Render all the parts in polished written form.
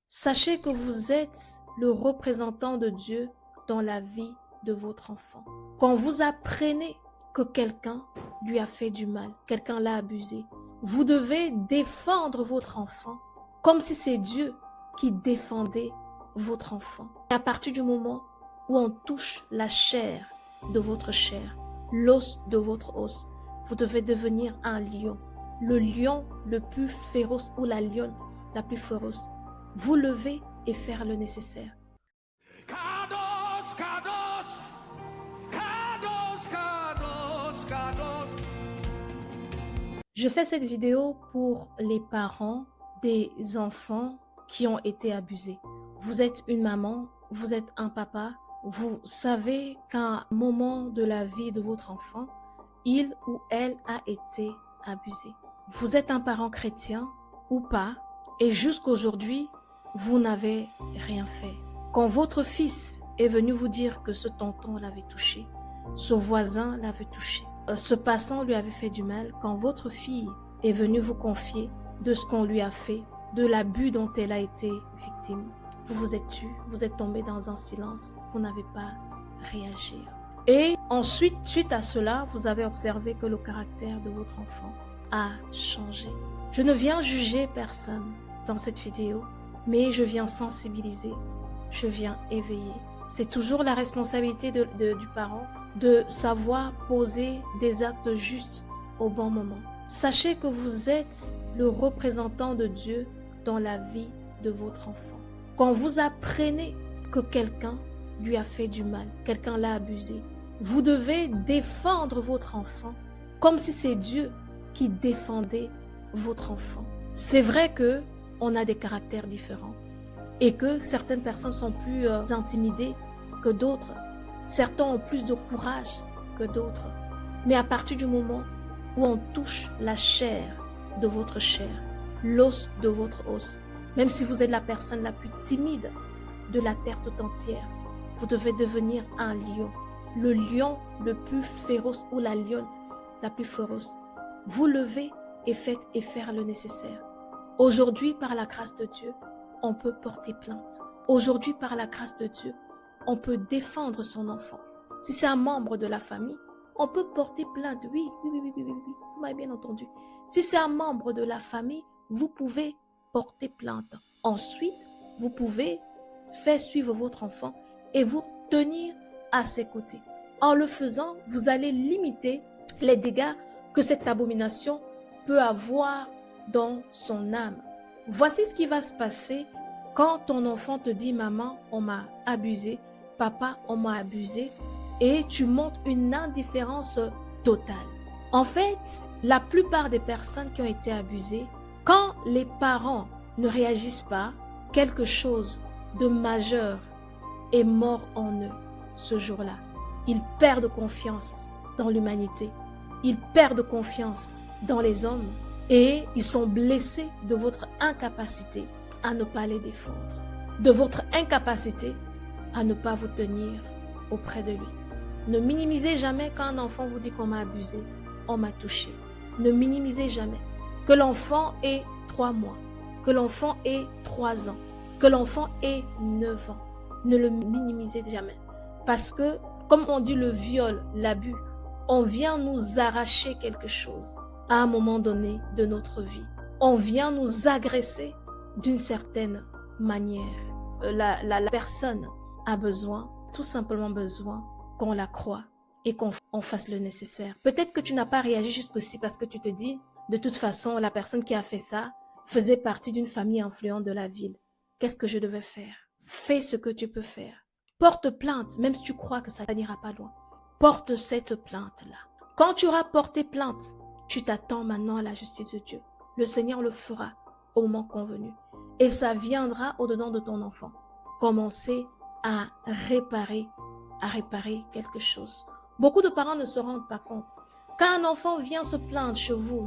Sachez que vous êtes le représentant de Dieu dans la vie de votre enfant. Quand vous apprenez que quelqu'un lui a fait du mal, quelqu'un l'a abusé, vous devez défendre votre enfant comme si c'est Dieu qui défendait votre enfant. Et à partir du moment où on touche la chair de votre chair, l'os de votre os, vous devez devenir un lion. Le lion le plus féroce ou la lionne la plus féroce. Vous lever et faire le nécessaire. Kadosh, Kadosh, Kadosh, Kadosh, Kadosh. Je fais cette vidéo pour les parents des enfants qui ont été abusés. Vous êtes une maman, vous êtes un papa, vous savez qu'à un moment de la vie de votre enfant, il ou elle a été abusé. Vous êtes un parent chrétien ou pas, et jusqu'aujourd'hui, vous n'avez rien fait. Quand votre fils est venu vous dire que ce tonton l'avait touché, ce voisin l'avait touché, ce passant lui avait fait du mal, quand votre fille est venue vous confier de ce qu'on lui a fait, de l'abus dont elle a été victime, vous vous êtes tu, vous êtes tombé dans un silence, vous n'avez pas réagi. Et ensuite, suite à cela, vous avez observé que le caractère de votre enfant a changé. Je ne viens juger personne dans cette vidéo, mais je viens sensibiliser, je viens éveiller. C'est toujours la responsabilité du parent de savoir poser des actes justes au bon moment. Sachez que vous êtes le représentant de Dieu dans la vie de votre enfant. Quand vous apprenez que quelqu'un lui a fait du mal, quelqu'un l'a abusé, vous devez défendre votre enfant comme si c'est Dieu qui défendait votre enfant. C'est vrai que on a des caractères différents et que certaines personnes sont plus intimidées que d'autres. Certains ont plus de courage que d'autres. Mais à partir du moment où on touche la chair de votre chair, l'os de votre os, même si vous êtes la personne la plus timide de la terre tout entière, vous devez devenir un lion. Le lion le plus féroce ou la lionne la plus féroce. Vous levez et faites et faire le nécessaire. Aujourd'hui, par la grâce de Dieu, on peut porter plainte. Aujourd'hui, par la grâce de Dieu, on peut défendre son enfant. Si c'est un membre de la famille, on peut porter plainte. Oui, vous m'avez bien entendu. Si c'est un membre de la famille, vous pouvez porter plainte. Ensuite, vous pouvez faire suivre votre enfant et vous tenir à ses côtés. En le faisant, vous allez limiter les dégâts que cette abomination peut avoir dans son âme. Voici ce qui va se passer quand ton enfant te dit « Maman, on m'a abusé, papa, on m'a abusé » et tu montres une indifférence totale. En fait, la plupart des personnes qui ont été abusées, quand les parents ne réagissent pas, quelque chose de majeur est mort en eux ce jour-là. Ils perdent confiance dans l'humanité. Ils perdent confiance dans les hommes et ils sont blessés de votre incapacité à ne pas les défendre, de votre incapacité à ne pas vous tenir auprès de lui. Ne minimisez jamais quand un enfant vous dit qu'on m'a abusé, on m'a touché. Ne minimisez jamais. Que l'enfant ait 3 mois, que l'enfant ait 3 ans, que l'enfant ait 9 ans. Ne le minimisez jamais. Parce que, comme on dit le viol, l'abus, on vient nous arracher quelque chose à un moment donné de notre vie. On vient nous agresser d'une certaine manière. La personne a besoin, tout simplement besoin, qu'on la croie et qu'on fasse le nécessaire. Peut-être que tu n'as pas réagi jusqu'ici parce que tu te dis, de toute façon, la personne qui a fait ça faisait partie d'une famille influente de la ville. Qu'est-ce que je devais faire? Fais ce que tu peux faire. Porte plainte, même si tu crois que ça n'ira pas loin. Porte cette plainte-là. Quand tu auras porté plainte, tu t'attends maintenant à la justice de Dieu. Le Seigneur le fera au moment convenu. Et ça viendra au-dedans de ton enfant. Commencer à réparer quelque chose. Beaucoup de parents ne se rendent pas compte. Quand un enfant vient se plaindre chez vous,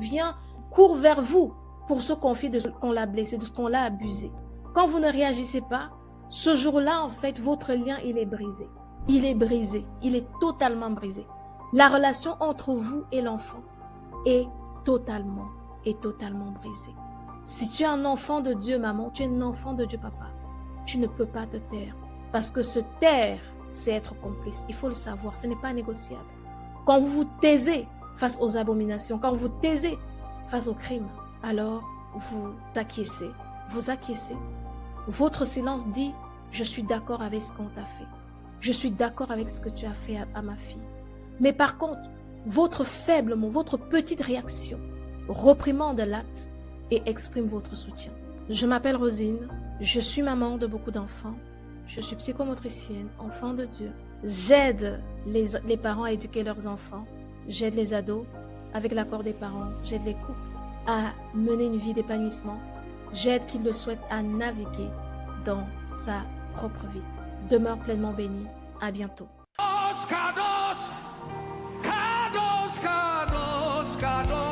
court vers vous pour se confier de ce qu'on l'a blessé, de ce qu'on l'a abusé. Quand vous ne réagissez pas, ce jour-là, en fait, votre lien, il est brisé. Il est brisé. Il est totalement brisé. La relation entre vous et l'enfant est totalement brisée. Si tu es un enfant de Dieu, maman, tu es un enfant de Dieu, papa, tu ne peux pas te taire. Parce que se taire, c'est être complice. Il faut le savoir, ce n'est pas négociable. Quand vous vous taisez face aux abominations, quand vous taisez face aux crimes, alors vous acquiescez. Vous acquiescez. Votre silence dit, je suis d'accord avec ce qu'on t'a fait. Je suis d'accord avec ce que tu as fait à ma fille. Mais par contre, votre faible mot, votre petite réaction reprimande l'acte et exprime votre soutien. Je m'appelle Rosine, je suis maman de beaucoup d'enfants, je suis psychomotricienne, enfant de Dieu. J'aide les parents à éduquer leurs enfants, j'aide les ados avec l'accord des parents, j'aide les couples à mener une vie d'épanouissement, j'aide qui le souhaitent à naviguer dans sa propre vie. Demeure pleinement béni, à bientôt. Kados, kados, kados, kados.